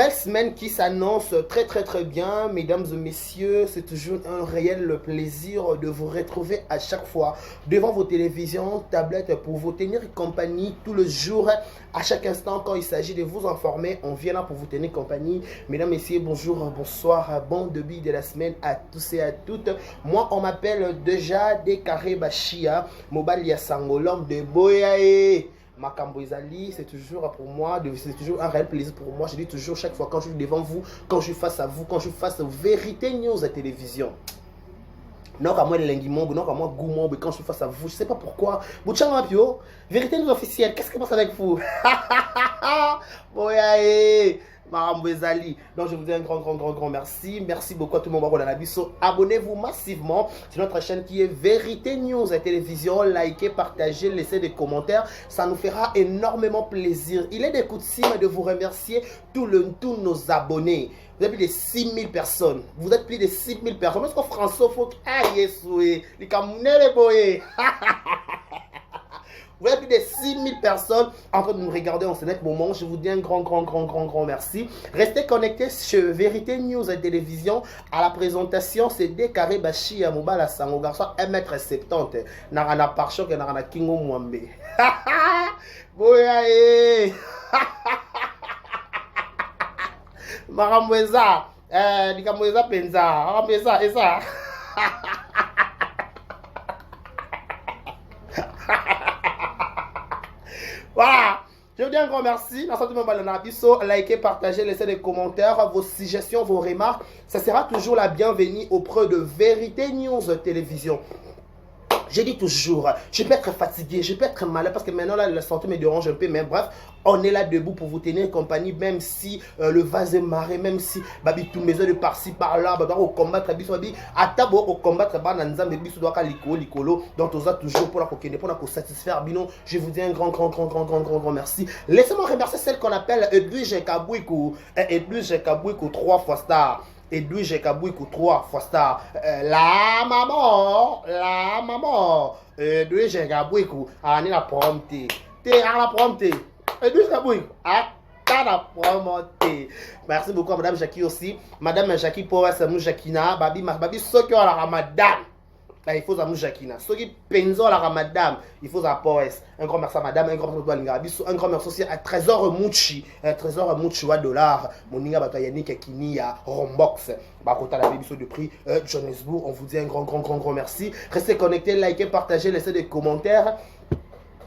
belle semaine qui s'annonce très bien, mesdames et messieurs. C'est toujours un réel plaisir de vous retrouver à chaque fois devant vos télévisions, tablettes pour vous tenir compagnie tout le jour, à chaque instant quand il s'agit de vous informer. On vient là pour vous tenir compagnie. Mesdames et messieurs, bonjour, bonsoir, bon début de la semaine à tous et à toutes. Moi, on m'appelle déjà Décaré Bachia, Mobali Sango, l'homme de Boyae. Makambo Ezali, c'est toujours pour moi, c'est toujours un réel plaisir pour moi. Je dis toujours chaque fois quand je suis devant vous, quand je suis face à vous, quand je suis face aux Vérité News à télévision. Non, comme moi, les lingimons, non, comme moi, goumon, quand je suis face à vous, je sais pas pourquoi. Bouchang Mapio, Vérité News officielle, qu'est-ce qui passe avec vous? Boyae! Makambo Ezali. Donc je vous dis un grand merci. Merci beaucoup à tout le monde. Abonnez-vous massivement sur notre chaîne qui est Vérité News à télévision. Likez, partagez, laissez des commentaires. Ça nous fera énormément plaisir. Il est des coutumes de vous remercier tous nos abonnés. Vous êtes plus de 6000 personnes. Vous êtes plus de 6000 personnes. Est-ce que François faut les Camerounais boyés. Vous êtes plus de 6000 personnes en train de nous regarder en ce net moment. Je vous dis un grand merci. Restez connectés sur Vérité News et télévision. À la présentation, c'est Décaré Bachi à Mobala Sango garçon 1m70. Narana Parchok et Narana Kingo Mwambe. Boyae. Maramweza. Dikamweza Penza. Maramweza, Esa. Voilà, je vous dis un grand merci. Merci à tout le monde. Likez, partagez, laissez des commentaires, vos suggestions, vos remarques. Ça sera toujours la bienvenue auprès de Vérité News Télévision. Je dis toujours, je peux être fatigué, je peux être malade parce que maintenant là, la santé me dérange un peu, mais bref, on est là debout pour vous tenir compagnie, même si le vase est marré, même si babi tout maison de par-ci par-là, au combattre, à tabo au combattre, likolo, donc on a toujours pour la satisfaire, bino. Je vous dis un grand merci. Laissez-moi remercier celle qu'on appelle Edwige Kabouikou, 3 fois star. Edwige Kabouikou 3 fois star. La maman. Edwige Kabouikou, Annie la prompté. Edwige Kabouikou, la prompté. Merci beaucoup à Madame Jackie aussi. Madame Jackie pour Samou Jakina. Babi Sokyo à la Ramadan. Il faut Samou Jakina. Ceux qui penzo à la Ramadan, il faut à Poès. Un grand merci à Madame, un grand merci à un grand merci aussi à Trésor Mouchi. Trésor Mouchi à $. Moninga Batayanik Kinia Rombox. Bakota la bébisso de prix Johannesburg. On vous dit un grand merci. Restez connectés, likez, partagez, laissez des commentaires.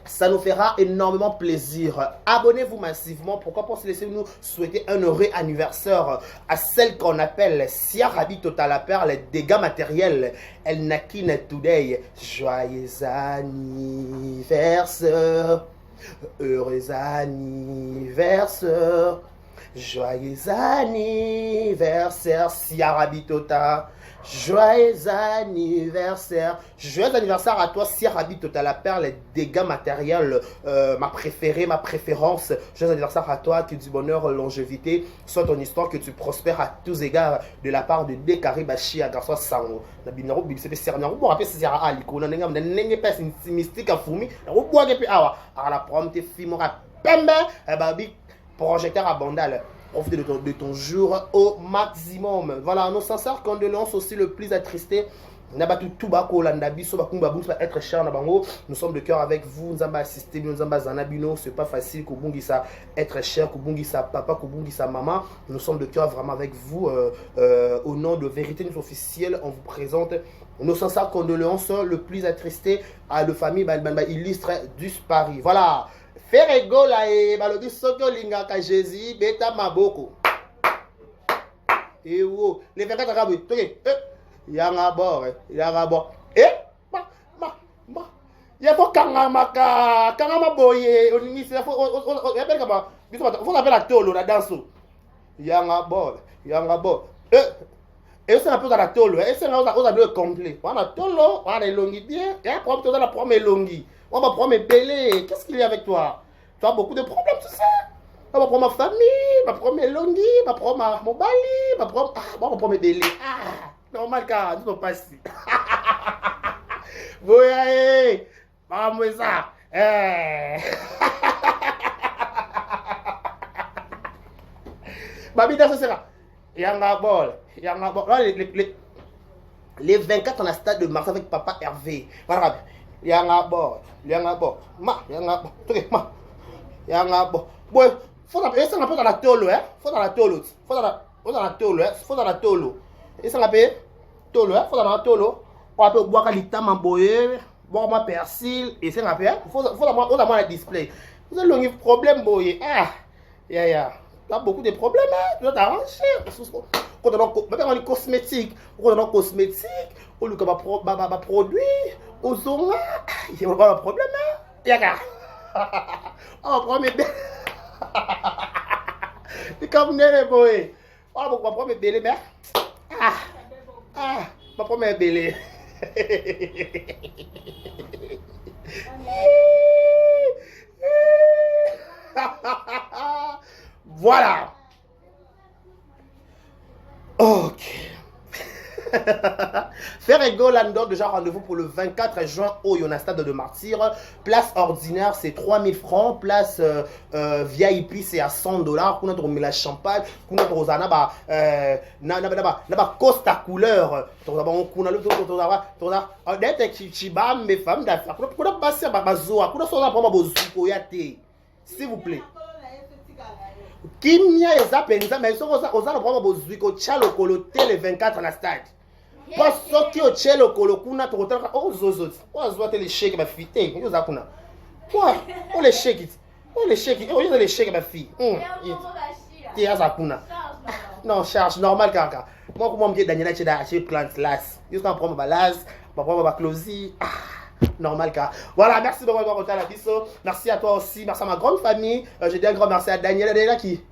Ça nous fera énormément plaisir. Abonnez-vous massivement. Pourquoi pas laissez-nous souhaiter un heureux anniversaire à celle qu'on appelle Sia Rabi Total la Perle, dégâts matériels. Elle Nakine Today. Joyeux anniversaire. Heureux anniversaire. Joyeux anniversaire, Sia Rabi Total. Joyeux anniversaire. Joyeux anniversaire à toi, Sia Rabi Total la Perle, dégâts matériels, ma préférée, ma préférence. Joyeux anniversaire à toi, que du bonheur, longévité, soit ton histoire, que tu prospères à tous égards de la part de Décaré Bachi à garçon Sango. Na binaro bi c'est serna ko rappeler c'est à aliko na ngam na nenge pas mystique à fumi. Na ko boage pe awa à la prompte fimora pembe babi projecteur abondal. Profitez de ton jour au maximum. Voilà, nos sincères condoléances aussi le plus attristé. Nous sommes de cœur avec vous. Nous avons assisté, nous avons zanabino. C'est pas facile que ça être cher, que ça papa, que ça maman. Nous sommes de cœur vraiment avec vous. Au nom de Vérité News officielle, on vous présente nos sincères condoléances le plus attristé à la famille illustre du Paris. Voilà. Ferego la e balobi soko linga ka Jésus beta maboko. Et wo les verres de rabu toke yanga bor ya fo kanga maboye on se fo ya bel kama biso faut appeler la tolo la danse yanga bor et ça un peu dans la tolo et ça on a deux complet on a tolo on a longi bien et après on a la première longi. On va prendre mes bélés. Qu'est-ce qu'il y a avec toi? Tu as beaucoup de problèmes, tout ça. On va prendre ma famille, on va prendre mes longuis, on va prendre mon bali, on va prendre mes bélés. Normal, car nous ne sommes pas ici. Voyez, maman, ça. Babi, dans ce sera. Yanga bol. Yanga bol. Les 24 on a stade de Marseille avec papa Hervé. Voilà. Yanga bol. Yanga bol. Ma. Yanga bol. Ok, ma. Yanga bol. Bon, faut appeler ça un peu dans la tolo, hein. Faut dans la tolo. Faut dans la tolo, hein. Faut dans la tolo. Et ça l'appelle tolo, hein. Faut dans la tolo. On appelle boire calita mamboye, boire ma persil et c'est l'appelle. Faut dans la display. Vous avez un problème boye. Ah. Ya. Tu as beaucoup de problèmes, hein. Tu dois t'arranger. Quand on est cosmétique, on a cosmétique, on a produit, on a il y a un problème, hein. Yaka. Oh, premier bébé. Tu comme nez, boy. Oh, mon premier bébé, mais. Ma première bébé. Voilà. Ok. Faire égaux Landor, déjà rendez-vous pour le 24 juin au Stade de Martyr. Place ordinaire, c'est 3000 francs. Place VIP, c'est à 100 $. Pour notre mélange champagne, pour notre rosana, Costa couleur. S'il vous plaît. Kimia eza penza mais oza na vraiment bozuiko tchalo kolote le 24 na stade. Parce que o tchelo kolokuna to kotaka ozozo. Ozwa te le shake ba fite. Yoza kuna. Quoi? On les shake it. On les shake it. On les shake ba fi. Ti aza kuna. Non, charge normal kaka. Moi comment me Daniela cheda acheter plant las. Yo ska prendre ba las, ba prendre ba closy. Normal car. Voilà, merci de m'avoir regardé la biso. Merci à toi aussi. Merci à ma grande famille. Je dis un grand merci à Daniela. Daniela qui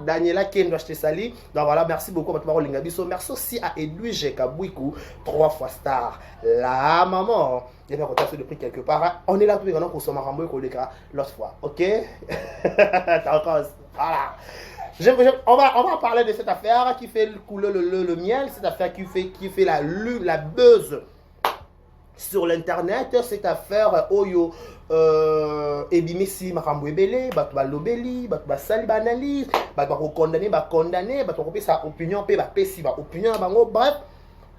Daniela Kendo, je te salue. Donc voilà, merci beaucoup à toi, Lingabiso. Merci aussi à Edwige Kabouikou, 3 fois star. La maman. Il y a un retard de prix quelque part. On est là pour qu'on se marre l'autre fois. Ok? Voilà. On va parler de cette affaire qui fait couler le miel. Cette affaire qui fait la buzz sur l'internet, cette affaire Oyo ebimisi makambo ebele bato balobeli bato basali banalise bato bakondamné bato kopesa opinion pe bapesi ba opinion na bango. Bref,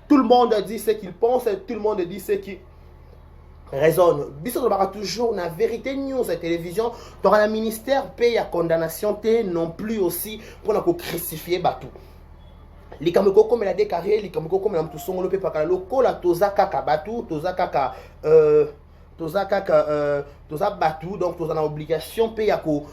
tout le monde dit ce qu'il pense, tout le monde dit ce qui résonne. Biso tolobaka toujours na vérité news à télévision, tokana na ministère pe ya condamnation te non plus aussi pour na ko crucifier bato. Likambo comme la décarré, likambo comme la mutu songolo pe pakala lokola toza kaka batu, toza kaka batu, donc toza na obligation pe yako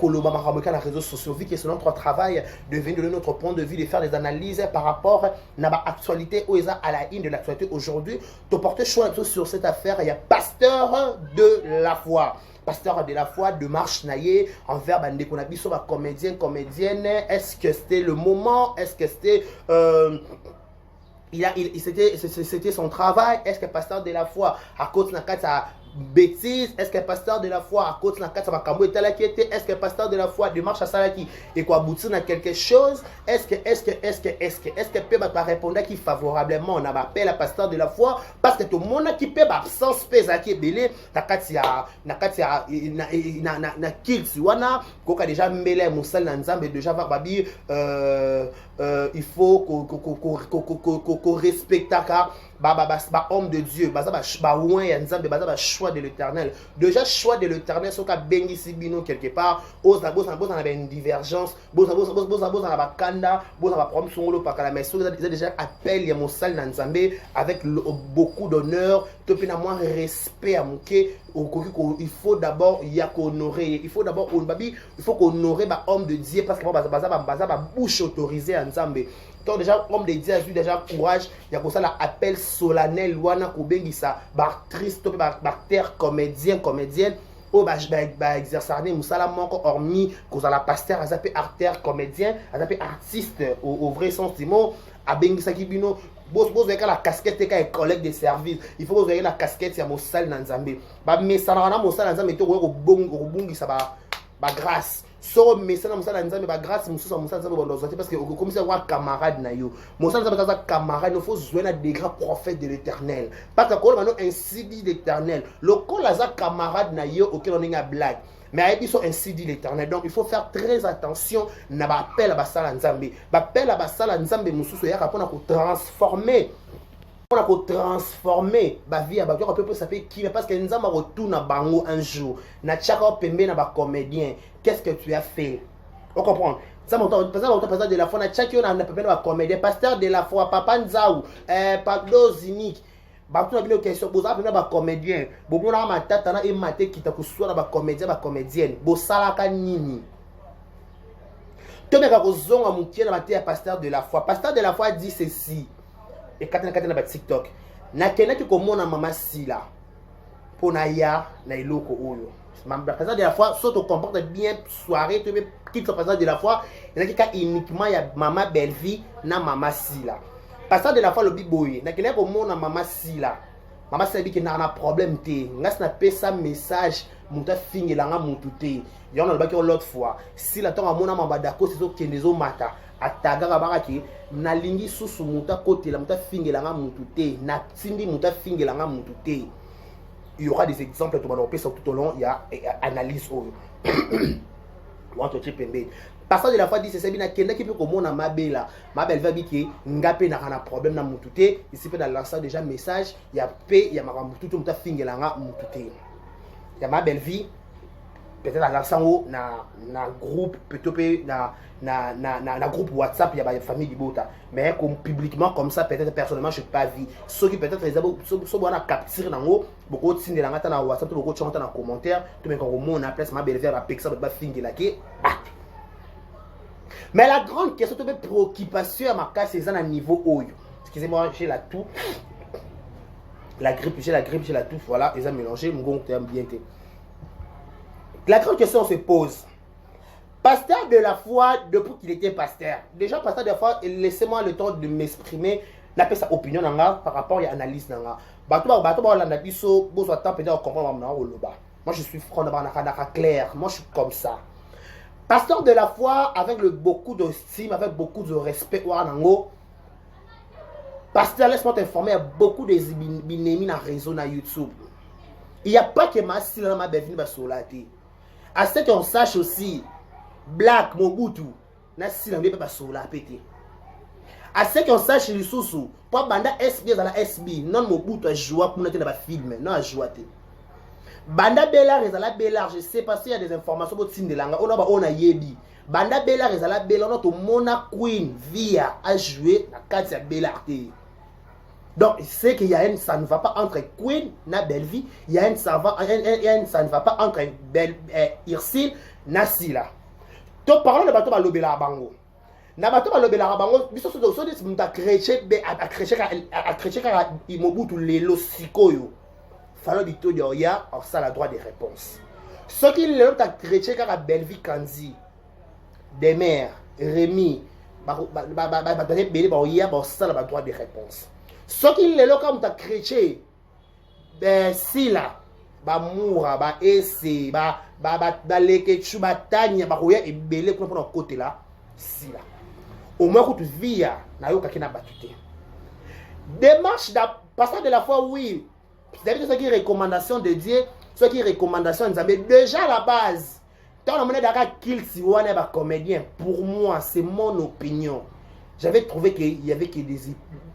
loba makambo na réseaux sociaux vu que c'est notre travail de venir donner notre point de vue, de faire des analyses par rapport na ba actualité ou à la une de l'actualité aujourd'hui. To porter choix sur cette affaire, il y a pasteur de la foi. Pasteur de la foi de marche naïe envers Bandeko Nabiso, comédienne. Est-ce que c'était le moment? Est-ce que c'était c'était son travail? Est-ce que pasteur de la foi à cause de sa bêtise? Est-ce que pasteur de la foi à cause de sa makambo était? Est-ce que pasteur de la foi de marche à Salaki et quoi aboutir à quelque chose? Est-ce que peut pas répondre qui favorablement on a appelé à pasteur de la foi parce que tout le monde qui peut absence pèse qui est belé na kills wana koka déjà mbele musal na nzambe déjà va babi il faut qu'on respecte homme de Dieu choix de l'éternel. Déjà choix de l'éternel so ka bengi sibino quelque part oza une divergence boza na bakanda boza ba problème songolo pakala mais so déjà appel ya mosal na nzambe avec beaucoup d'honneur to pena moins respect à moké il faut d'abord honorer, il faut d'abord honorer ba homme de Dieu parce que baza bouche autorisée à nzambe. Donc déjà homme de Dieu a eu déjà courage, il y a comme ça l'appel solennel wana ko bengisa ba triste ba terre comédienne o ba exercer musala moko hormis ko la pasteur azape artère comédien azape artiste au vrai sens du mot a bengisa kibino boss avec la casquette et collègue de service. Il faut vous ayez la casquette ya mosal na nzambe ba mesana na mosal na nzambe to ko bongisa ba grâce. So messana musala nzambe ba grâce mususa musala nzambe bondozo parce que comme ça wa camarade na yo musala nzambe za camarade il faut jouer na des grands prophètes de l'éternel parce que quand on ainsi dit l'éternel le col za camarade na yo auquel on est blague Mais ainsi dit l'Éternel. Donc il faut faire très attention na ba appel à basala nzambe. Ba appel à basala nzambe mususu ya kapona ko transformer. On a transformer ba vie à ba on peut s'appeler qui mais parce que nzamba retourne à bango un jour. Na chaka pembe na ba comédien. Qu'est-ce que tu as fait? On comprend. Ça mon pasteur de la foi na chaki on a pembe na ba comédien, pasteur de la foi, papa nzaou, pardon zinique. Bato na bino question boza pena ba comédien bomo na matata na emate kita kuswa na ba comédien ba comédienne bosalaka nini tomeka kozonga mutie na baté ya pasteur de la foi dit ceci et katana na ba TikTok na kenaki komona mama sila pona ya na iloko oyo mamba pasteur de la foi so to comporte bien soirée to quitte pasteur de la foi il y a uniquement ya mama Belle-Vie na mama sila. Pasteur de la foi le biboy na kile ko mona mama sila bi ki na problème te ngas na pesa message muta fingela nga mutu te yon na ba ki l'autre fois si la tonga mona mamba dako sezo kendezo mata ataga ba ki na lingi susu muta kote la muta fingela nga mutu te na tindi muta fingela nga mutu te. Il y aura des exemples tout au long il y a analyse au wanto chipembe. Pasteur de la foi dit c'est bien kenda qui peut komona mabela mabel va biki ngape na kana problème na mutute ici peut dans lancer déjà message il y a paix il y a makambutu tout muta fingelanga mutute il y a mabel vie peut-être à lancer na groupe peut-être na groupe WhatsApp il y a ba famille dibota mais comme publiquement comme ça peut-être personnellement je pas vu ceux qui peut-être les abo so bona capture nango beaucoup de signes na na WhatsApp beaucoup de chanter na commentaire tout mais quand on a place mabel faire avec ça ba fingela ki mais la grande question de préoccupation à ma cas c'est à niveau oyo. Excusez-moi, j'ai la toux. J'ai la toux, voilà, ils ont mélangé, mon gonte bien été. La grande question se pose. Pasteur de la foi depuis qu'il était pasteur. Déjà pasteur de la foi, laissez-moi le temps de m'exprimer, n'appelle sa opinion par rapport à l'analyse nanga. Moi je suis franc clair, moi je suis comme ça. Pasteur de la foi avec beaucoup d'estime, avec beaucoup de respect, pasteur, laisse-moi t'informer, il y a beaucoup de binémis dans le réseau, dans YouTube. Il n'y a pas que ma style dans ma belle vie sur la tête. À ce qu'on sache aussi, Black Mobutu, na style dans pas sur la tête. À ce qu'on sache les sous-sous, pas banda SB dans la SB, non Mobutu a joué pour nous dans le film, non a joué. Banda Bella Rezala Bella, je sais pas s'il y a des informations pour Tine de Langa. On a yebi. Banda Bella Rezala Bella, on a Mona Queen via a joué la Katia Bella. Donc c'est qu'il y a une, ça ne va pas entre Queen na Belle-Vie, il y a une, ça ne va pas entre Irsine na Sila. Donc parlons de bateau Balobela Bango. Na bateau Balobela Bango, biso so des muta créché car Imobutu lelo sikoyo. Fallo du tout de ya, or ça la droit de réponse. Ce qui l'ont chrétien car à Belle-Vie Kanzi, des mères, Rémi, ça la droit de réponse. Ce qui l'ont comme ta chrétien, ben si là, ba moura, ba esse, ba leke chubatanya, ba roya et belé pour notre côté là, si là. Au moins que tu vis, na yo kakina batute. Démarche d'un passage de la foi, oui. C'est-à-dire que ce qui est recommandation de Dieu, ce qui est recommandation de Zambé, déjà à la base, quand on a dit qu'il y a un comédien, pour moi, c'est mon opinion. J'avais trouvé qu'il y avait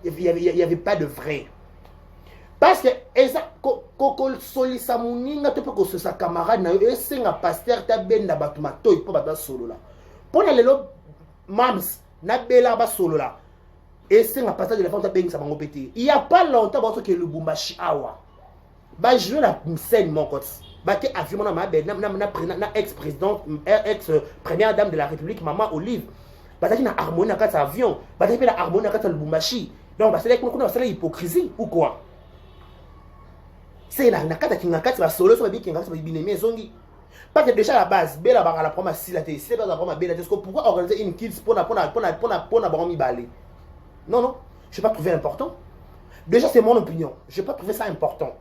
il y avait pas de vrai. Parce que, quand solisa muninga, tu peux que sa camarade, et c'est un pasteur, tu as ben na batuma, toi, il peut pas solo là. Pour les lots, mams, na bela ba solo là. Et c'est un pasteur de la femme, tu as ben pété. Il y a pas longtemps, parce que le Bumbashi Awa. Bah jouer la scène mon côté bah que avion na ex-présidente ex-première dame de la République maman Olive bah ça qui na harmonie à quatre avions bah ça fait la harmonie à quatre Lubumbashi donc bah c'est là c'est l'hypocrisie ou quoi c'est là na quatre qui na quatre va solo sur qui na binemi zongi parce que déjà à la base bela ba la première si la c'est pas la première bela pourquoi organiser une kids pour na baromi balé non je vais pas trouver important déjà c'est mon opinion je vais pas trouver ça important.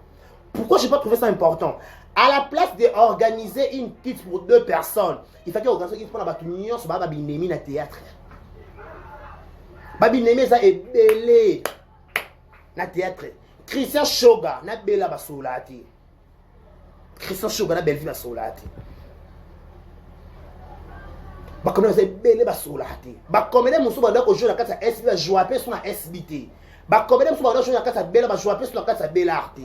Pourquoi je n'ai pas trouvé ça important? À la place d'organiser une kit pour 2 personnes, il faut organiser une kit pour la bâtiment sur Babinemi na théâtre. Babinemi ça est belé na théâtre. Christian Shoga na bela basolati. Christian Shoga na Belle-Vie basolati. comme ça belé ba sola te ba comme les musu ba ko jouer na kata SB ba jouer pe sur na SBT ba comme les musu ba jouer na kata bela ba jouer pe sur na kata bela arte.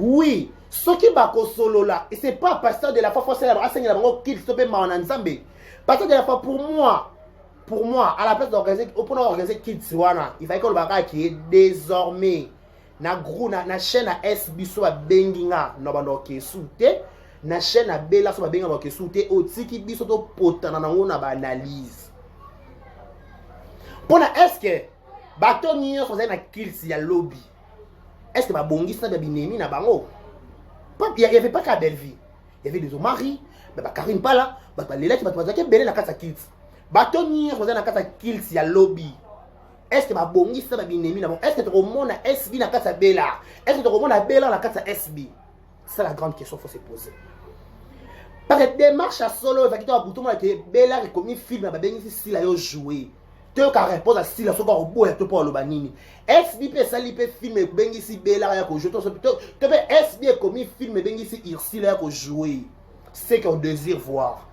Oui, ce qui va solo là, et c'est pas pasteur de la foi forcément la enseigner la bango qu'il se peut en Nzambe. Pasteur de la foi pour moi à la place d'organiser pour organiser Kids wana, il fallait que le bagage qui est désormais na gros na chaîne à SB so ba benginga no bando ke soute, na chaîne à Bela so ba benginga ke soute o tiki biso to potana na ngona ba analyse. Pour est-ce que bateau nyo so na Kids ya lobby. Est-ce que ma bongis na binemi na bango? Il n'y avait pas qu'à Belleville. Il y avait des maris, mais Karine pas là, les lettres, qui belé na kata Kids. Batoni on na kata Kids ya lobby. Est-ce que ma bongis na binemi na bon? Est-ce que tu remontes na SB na kata Bella? Est-ce que tu remontes na Bella na kata SB? C'est la grande question qu'il faut se poser. Parce que démarche à solo, il faut que tu aies un bouton qui Bella et comme film na bengisi si la yo jouer. Tu as réponse à si la soka au bout et tu pas le banini. SB peut sali peut filmer bengisi Bella ya ko jouer. Tu peux SB comme film bengisi Irsi la ko jouer. C'est qu'on désire voir.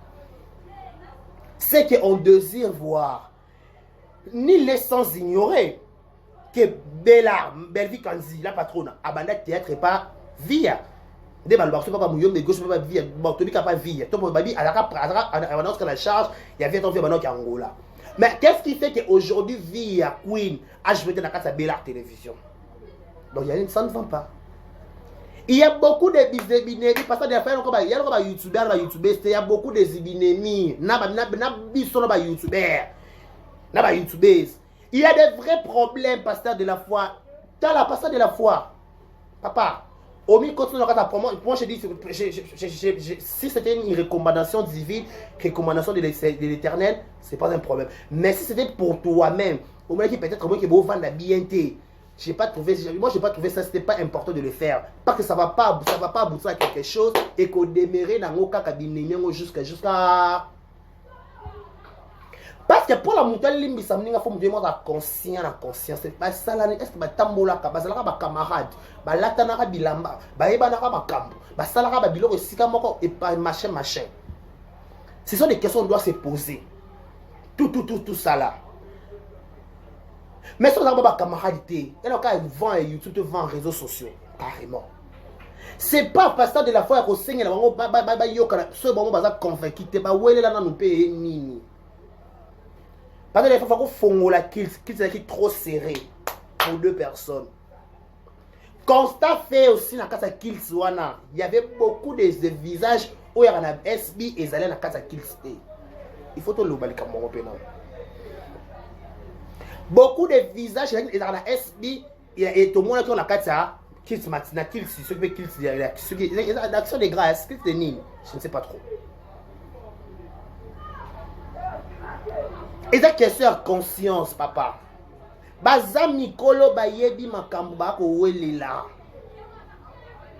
C'est qu'on désire voir. Ni laissant ignorer que Bella, Belvi Kanzi, la patronne, abandonne théâtre et pas via. Des balles, c'est pas mouillon, mais gauche, pas via. Bon, tu n'as pas via. Tu peux pas via. À la charge, il y a 20 ans, il y a Angola. Mais qu'est-ce qui fait qu'aujourd'hui, via Queen, HBT dans la Bella télévision? Donc, ça ne vend pas. Il y a beaucoup de binémis, parce que il y a des youtubeurs, il y a beaucoup de binémis, il y a des vrais problèmes, pasteur de la foi. Dans la pasteur de la foi, papa, Omi continue à promo. Moi, je dis, si c'était une recommandation divine, recommandation de l'éternel, c'est pas un problème. Mais si c'était pour toi-même, au moins qui peut-être moi qui vous vendre la BNT, j'ai pas trouvé ça, c'était pas important de le faire. Parce que ça va pas aboutir à quelque chose et qu'au démarrer dans mon cas, jusqu'à. Parce que pour la montagne, il faut me demander la conscience. C'est pas ça là. Est-ce que ma tambola, ma camarade, ma latana bilamba, ma ebanaka ma cambo, ma salara ma bilo sikamoko et pas machin. Ce sont des questions qu'on doit se poser. Tout ça là. Mais si on a ma camarade, il y a quand vend YouTube, te vend réseaux sociaux, carrément. C'est pas pasteur de la foi qu'on saigne là, ce moment on va convaincu, t'es pas où elle est là dans nos pays nini. Parce que les fois qu'on fongo la kill est trop serré pour deux personnes. Constat fait aussi dans la casa kills wana, il y avait beaucoup de visages où il y a un SB et ils allaient dans la casa kills. Il faut tout le bali comme européen. Beaucoup de visages ils dans la SB et tout le monde qui a la casa kills matina kills ceux qui kills l'action des grâces kills de nini, je ne sais pas trop. Et ça question de conscience, papa. Baza Mikolo bayebi makambo ba ko welela.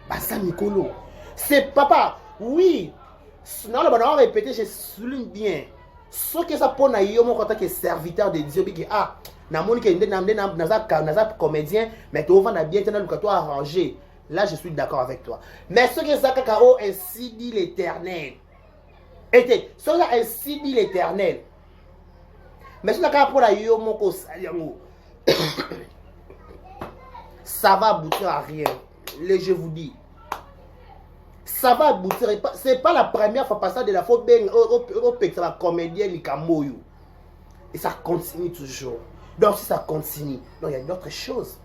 Baza Mikolo. C'est papa. Oui. Non, le bonheur répété, je souligne bien. Ce que ça pour na yo mon tant que serviteur de Dieu qui na moni que na comédien mais tu vas bien tenir le toi arrangé. Là je suis d'accord avec toi. Mais ce que ça kakao ainsi dit l'Éternel. Et ce que ainsi dit l'Éternel. Mais si tu as pour la yomoko, ça va aboutir à rien. Je vous dis. Ça va aboutir. Ce n'est pas la première fois passée de la faute au ça va comédien Likamoyo. Et ça continue toujours. Donc si ça continue, donc il y a d'autres choses.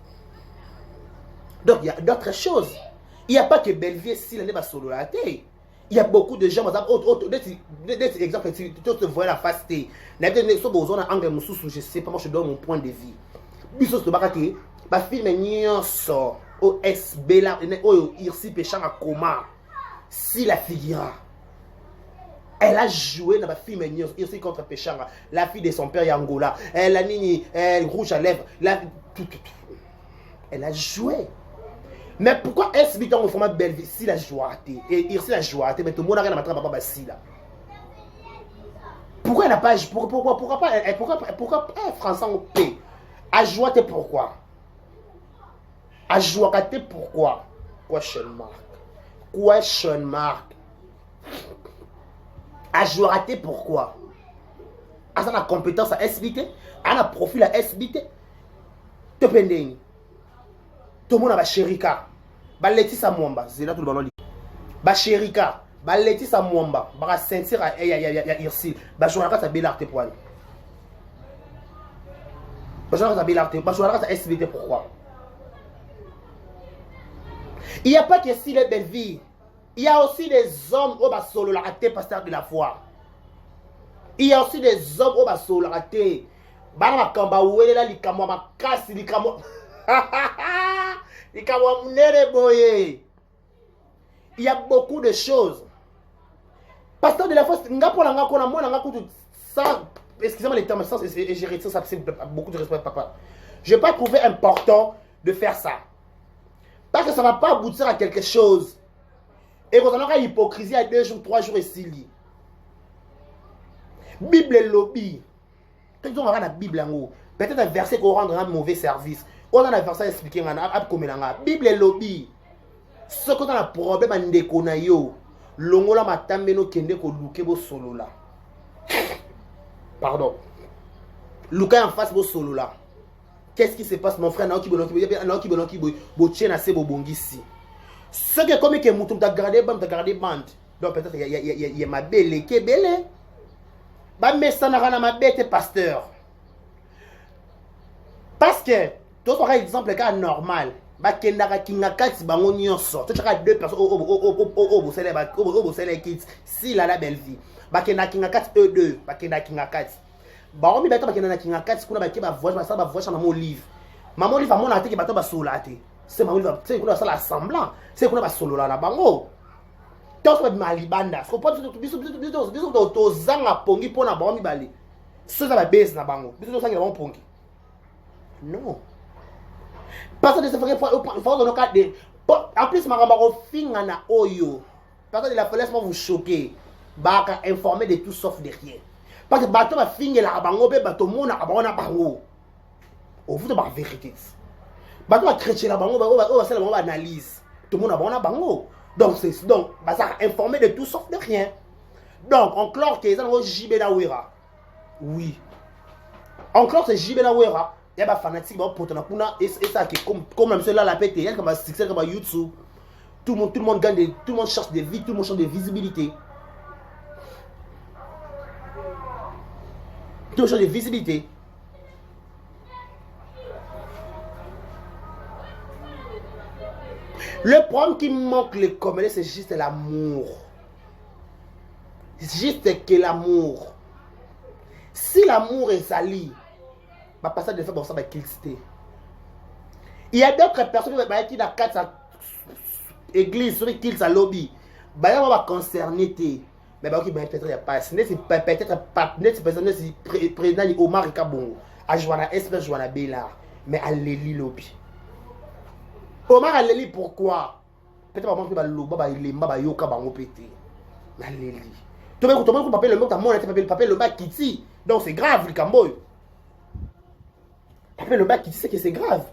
Il n'y a pas que Belleville si l'année va solo la tête. Il y a beaucoup de gens, des exemples, tu te vois la face, je sais pas, moi je donne mon point de vue. Biso to bakate, ba film nyonso OSB là, oyo Irsi Péchant à coma. Si la figura. Elle a joué dans la film Irsi contre Péchant, la fille de son père Yangola, elle a nini, rouge à lèvres, elle a joué. Mais pourquoi est-ce que on format Belleville si la joie et Irsi la joie mais tout le monde a rien à mettre papa si là. Pourquoi elle n'a pas pourquoi pas Français au P a joué pourquoi? A joué pourquoi? Question mark. A joué raté pourquoi? A ça la compétence à SBT, a un profil à SBT. Te pendeng. Tout le monde a ba Sherika. Ba Letisa Mwamba, c'est là tout le monde. Ba Sherika, ba Letisa Mwamba, ba sentir à Irsil. Ba jouer à Belarte pour aller. Ba jouer à Belarte, ba jouer à SBT pourquoi? Il n'y a pas que si les belles vies. Il y a aussi des hommes au bas solo la raté pasteur de la foi. Il y a aussi des hommes au bas solo la raté. Bana kamba wele la likamwa makasi likamwa. Likamwa mnere boye. Il y a beaucoup de choses. Pasteur de la foi, ngapo la ngako na moi na ngako ça, excusez-moi les termes, et j'ai réussi ça, c'est beaucoup de respect papa. Je n'ai pas trouvé important de faire ça. Parce que ça ne va pas aboutir à quelque chose. Et quand on aura hypocrisie à 2 jours, 3 jours et 6 lits. Bible et lobby. Quand on aura la Bible en haut, peut-être un verset qui rendre un mauvais service. On a un verset expliqué en Bible et lobby. Ce qu'on a un problème à ndekona yo. Longola matambe no kende ko luke bo solo là. Pardon. Luka en face bo solo là. Qu'est-ce qui se passe mon frère? Ce que comme que moutou t'a gardé bande, donc peut-être il y a ma belle qui est belle. Bah mais ça n'a rien à ma bête pasteur. Parce que tout par exemple cas normal, bah kendaka kinga kati bango nyonso. Tu as 2 personnes au célèbre kids si la belle vie. Bah kendaka kinga kati E2, bah kendaka kinga kati. Bah on mi bato ba kendaka kinga kati kuna ba ke ba voix ba voix na mon livre. Maman livre mon ate ke bato ba solate. C'est ma livre, c'est kuna sala semblant, c'est kuna ba solo la bango. Tous ba malibanda. Faut pas biso to zanga pongi pona ba mi bali. C'est ça ba base na bango. Biso to zanga ba pongi. Non. Parce que c'est vrai faut dans le cas de en plus ma ramaro finga na oyo. Parce que la laisse-moi vous choquer. Ba ka informer de tout sauf de rien. Parce que bato ba finga la bango be bato mona abona bango. Au vous de la vérité. Bato ba chrétien la bango ba c'est la bango analyse. Tout le monde abona bango. Donc c'est donc bah ça informer de tout sauf de rien. Donc on clore que ça no JB na wera. Oui. On clore c'est JB na wera. Il y a des fanatiques et ça qui comme même cela la pète, il y a comme un succès comme YouTube. Tout le monde gagne tout le monde cherche des vies, tout le monde cherche des visibilités. Tout le monde cherche des visibilités. Le problème qui manque les comédiens, c'est juste l'amour. C'est juste que l'amour. Si l'amour est sali, bah passer de faire bon ça va quitter. Il y a d'autres personnes qui dans quatre églises sur qui ça lobby. Bah on va concerner té. Mais bah qui peut-être il y a pas. C'est peut-être partenaire c'est personne c'est président Omar Kabongo. À Joana espèce Joana Bella. Mais à Leli lobby. Omar à Leli pourquoi? Peut-être pas que bah loba bah il est bah yoka bango pété. Mais Leli. Tu veux que tu appelles le mot ta monnaie tu appelles le bac Kitty. Donc c'est grave le Camboy. Après le bac qui dit c'est que c'est grave.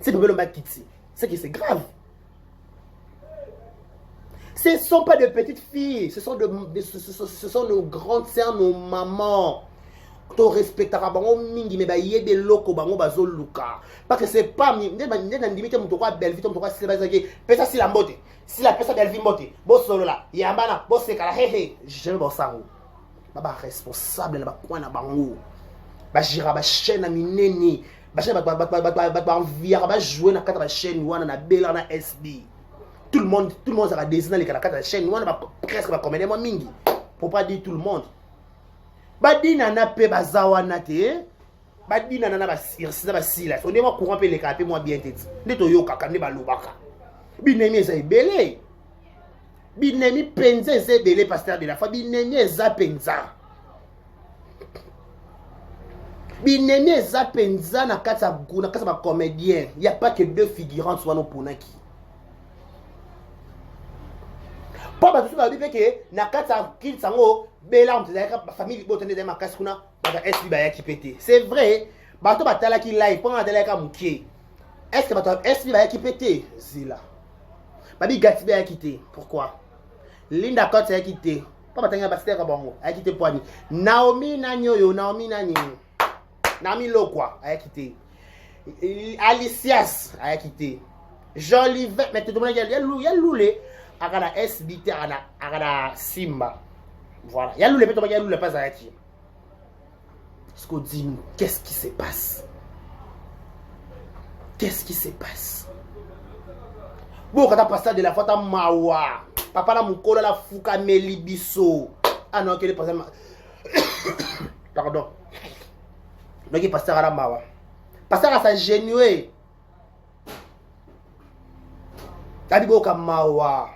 C'est le bac qui dit c'est que c'est grave. Ce ne sont pas de petites filles, ce sont nos grandes sœurs, nos mamans. Tu respecteras bango mingi mais ba yebe loko bango bazo luka. Parce que c'est pas n'est limite mon droit belle vie ton droit c'est pas ça que pesa si la mbote. Si la pesa belle vie mbote. Bo solo là, yambana, bo sekala hehe, je me sango. Baba responsable na ba kwa na bango. Ba jira ba chaîne na mineni ba chaîne ba envia ba jouer na kata ba chaîne wana na bela na SB tout le monde ça désigner les kata la chaîne wana ba presque ba commander moi mingi pour pas dire tout le monde ba dina na pe ba zawana te ba dina na ba sirsa ba sila on est moi courant pe les capé moi bien tête ndeto yo kaka ne ba lobaka binemi eza ebele binemi penza eza ebele pasteur de la foi binemi eza penza Binemi eza penza na kata guna kata ba comédien. Il y a pas que 2 figurants soit no ponaki. Pas ba tout ba bipe que na kata kin sango bela on tezaka ba famille botene de makasi kuna ba SB ba ya ki pété. C'est vrai, ba to ba tala ki live pendant tala ka mukie. Est-ce que ba to SB ba ya ki pété? Zila. Ba bi gati ba ya quitté. Pourquoi? Linda Cote a quitté. Pas maintenant pasteur Kabongo a quitté Poani. Naomi Nanyoyo, Naomi Nani. Naomi Lokwa a quitté. Alicias a quitté. Jolivet, mais tout le monde y a loulé. Agana SBT, agana Simba. Voilà. Il y a loulé, mais tout le monde y a loulé pas à qui. Ce qu'on dit, qu'est-ce qui se passe? Qu'est-ce qui se passe? Bon, quand tu as passé de la fois, tu as mawa. Papa, la moukola, la fouka, melibiso. Ah non, quel est passé? Pardon. Donc, il passe à la mawa. Passe à sa génuée. T'as dit, bon, comme mawa.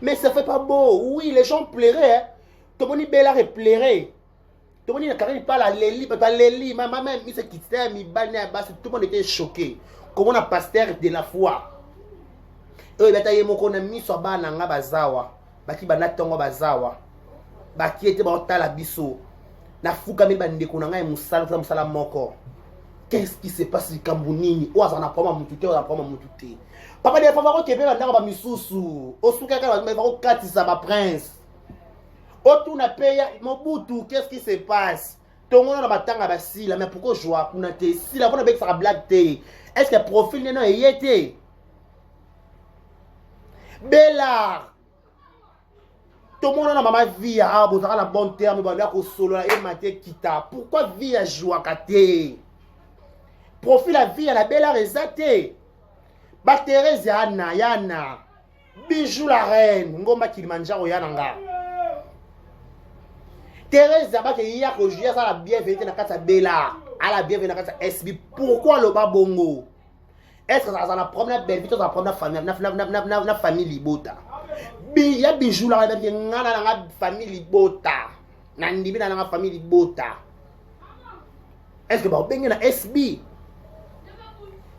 Mais ça fait pas beau. Oui, les gens pleuraient. Tout le monde est pleurait. Tout le monde est pas la Léli. Léli, ma maman, il s'est quitté, il banait, tout le monde était choqué. Comment on a pasteur de la foi? Et bataille mon qu'on a mis sur bananga bazawa. Baki banatongo bazawa. Baki était la biso. Na fuka mi bande kunanga e musala moko. Qu'est-ce qui se passe au Cameroun? Ou azana proma mutute, ou azana proma mutute. Papa de favaro kebe bandanga ba misusu. Osuka ka ba favaro katisa ba prince. Otu na peya Mobutu, qu'est-ce qui se passe? Tongo na batanga ba sila, mais pourquoi joie kuna te sila bona bec sa blague te. Est-ce que profil n'est non yété? Bella. Tout le monde a ma vie à la bonne terme, il y solo et maté kita. Pourquoi vie à joie kate? Profil la vie à la belle résaté. Ba Thérèse yana. Bijou la reine, ngomba Kilimanjaro yananga. Thérèse ba ke ya ko juya ça la bienvenue na kata Bella. À la bienvenue na kata SB. Pourquoi le babongo? Est-ce que ça va prendre belle vie, ça va prendre la famille libota. Il y a bijou là, il y a une famille libota. Il y a une famille libota. Est-ce que vous avez un SB?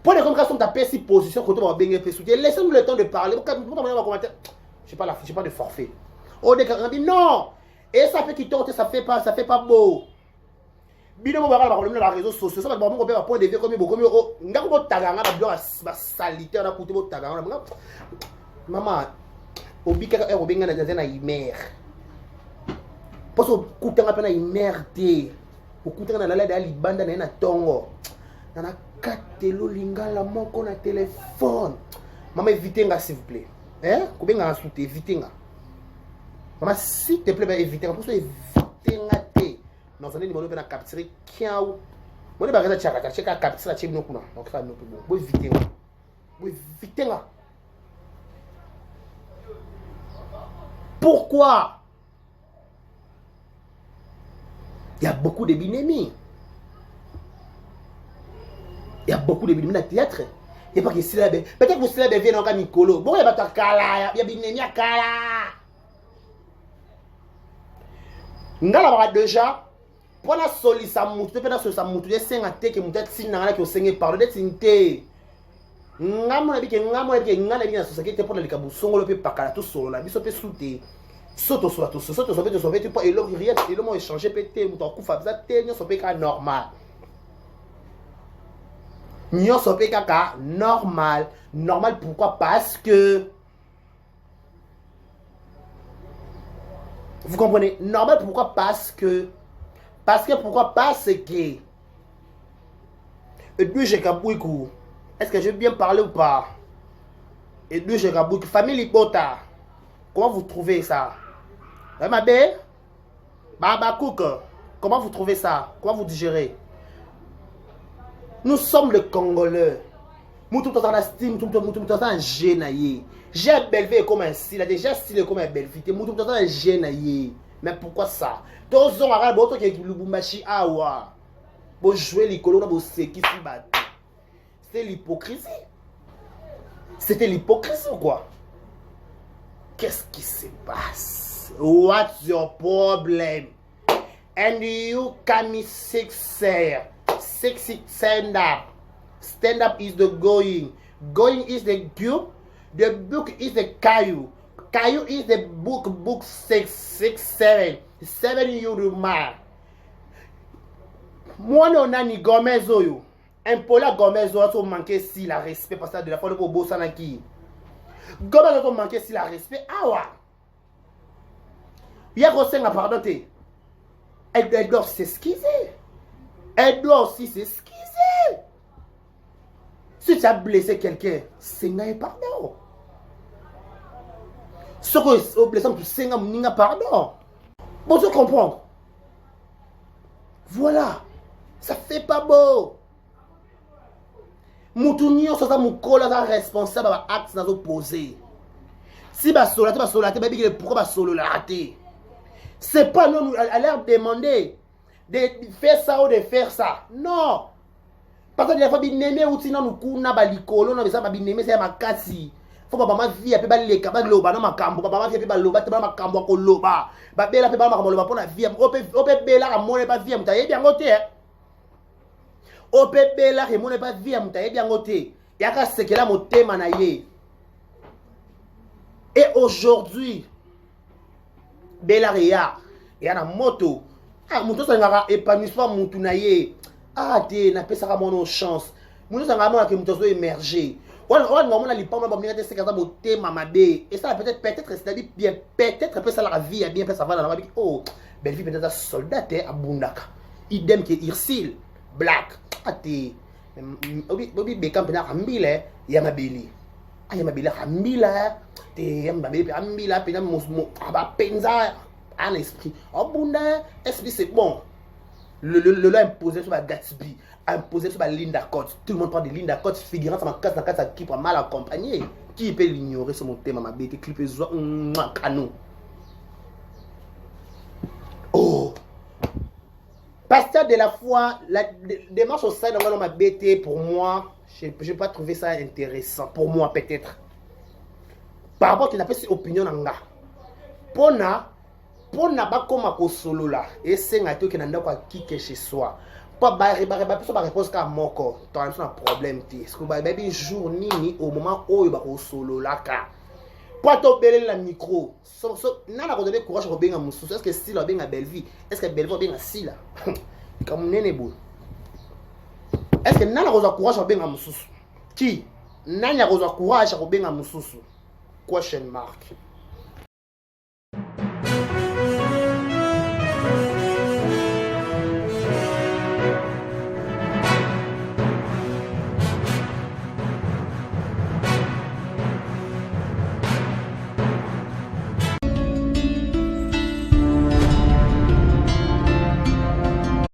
Pour les communications, tu as pris 6 positions quand tu vas bien soutien. Laissez-nous le temps de parler. Je n'ai pas de forfait. On dit non. Et ça fait qu'il tente, ça fait pas beau. Bino mo bakala problème na réseaux sociaux ça va bon ko point de vue comme ngako ko taganga ba bilo ba salité na kutu bo taganga maman obika ka obenga na zena imer poso kutanga pena imer te okutanga na lala libanda na tongo na katelo lingala moko na téléphone maman évitez-nga s'il vous plaît hein ko benga na soute évitez-nga maman s'il te plaît évitez-nga pour ça évitez-nga te. Non, ça n'est pas de capturer kiaou. Moi, je vais capturer la chèque. Donc, ça ne peut pas. Vous évitez. Vous évitez. Pourquoi? Il y a beaucoup de binémies. Il y a beaucoup de binémies dans le théâtre. Il n'y a pas que syllabe. Peut-être que vous syllabe vient encore Nicolo. Bon, il y a pas de kala. Il y a binémies à kala. Nous avons déjà. Pour la solisa mutu, peut être ça mutu, c'est un té que mutu si n'a que au par le té. Ngamo na ngana bien société pour le kabu songo le pe pakala tout solo la biso pe souté. Soto tu pas et le rien et le mot échanger pété mutu kufa za té nyo so pe ka normal. Nyo so pe ka normal. Normal pourquoi? Parce que vous comprenez? Normal pourquoi? Parce que pourquoi? Parce que Edouard Kabouikou, est-ce que je vais bien parler ou pas? Edouard Kabouikou, famille Libota, comment vous trouvez ça? Ma belle, Baba Cook, comment vous trouvez ça? Comment vous digérez? Nous sommes les Congolais. Nous tout le temps en estime, tout le temps en génaillé. J'ai belvé comme un style, déjà stylé comme un belvité, nous tout le temps en génaillé. Mais pourquoi ça? Tous ont arabe auto qui est Lubumbashi awa. Bon jouer les colons pour ce qui se battent. C'est l'hypocrisie. C'était l'hypocrisie ou quoi? Qu'est-ce qui se passe? What's your problem? And you can me sexy stand up. Stand up is the going. Going is the cube. The book is the caillou. Caillou is the book 6, 7. 7 Yuruma. Moi, on a ni Gomez Oyo. Un pola Gomez Oyo, manqué si la respect parce que de la fois de Bobo Sanaki. Gomez Oyo manqué si la respect. Ah ouais. Il y a Rosenga, pardon, elle doit s'excuser. Elle doit aussi s'excuser. Si tu as blessé quelqu'un, c'est un pardon. Ce que tu as blessé, c'est un pardon. Bon, tu comprends? Voilà. Ça fait pas beau. Moutounio, ça mon collègue responsable de l'acte dans opposé. Si bah solaté, pourquoi bah solaté? C'est pas nous à leur demander de faire ça ou de faire ça. Non. Parce que des fois, binémé ou sinon nous couna balikolo, non mais ça binémé c'est ma kasi. Faut pas ma vie après baleka ba loba na makambo, ba ma vie après ba loba, te ba makambo ko loba. Ba bela pe ba makambo loba pour la vie. Ope bela ka mone pas vie mutaye bien ngote. Ope bela ke mone pas vie mutaye bien ngote. Yaka sekela motema na ye. Et aujourd'hui, Belaria, il y a une moto. Ah, moto ça ngara épanouissement mutu na ye. Ah, te na pesa ka mono chance. Moto ça ngara que moto so émerger. On ngomona li pamba ba te sekata motema mabe. Et ça peut-être c'est-à-dire bien peut-être peut ça la vie bien peut ça va dans la vie. Oh, belle vie peut-être soldat à Bundaka. Idem que Irsil Black. Ah te obi bekam pena ambile ya mabeli. Ah ya mabeli ambila. Te yam babe ambila pena mo aba penza en esprit. Oh bunda esprit c'est bon. Le imposé sur la Gatsby, imposé sur la Linda Cote. Tout le monde parle de Linda Cote, figurant ça m'a casse dans casa qui prend mal accompagné. Qui peut l'ignorer sur mon thème ma bête clipé zo canon. Oh. Pasteur de la foi, la démarche au sein de ma bête pour moi, je n'ai pas trouvé ça intéressant pour moi peut-être. Par rapport à qu'il a fait ses opinions en gars. Pour n'a pas comme à solo là et c'est un truc qui n'a pas kické chez soi pas réponse qu'à moko tu as un problème est-ce que baby jour ni au moment où il va au solo là ka pas to belé la micro n'a pas donné courage pour bien musu est-ce que style a bien la belle vie est-ce que belle vie bien si là comme nene boule est-ce que n'a pas courage pour bien musu qui n'a pas courage pour bien musu question mark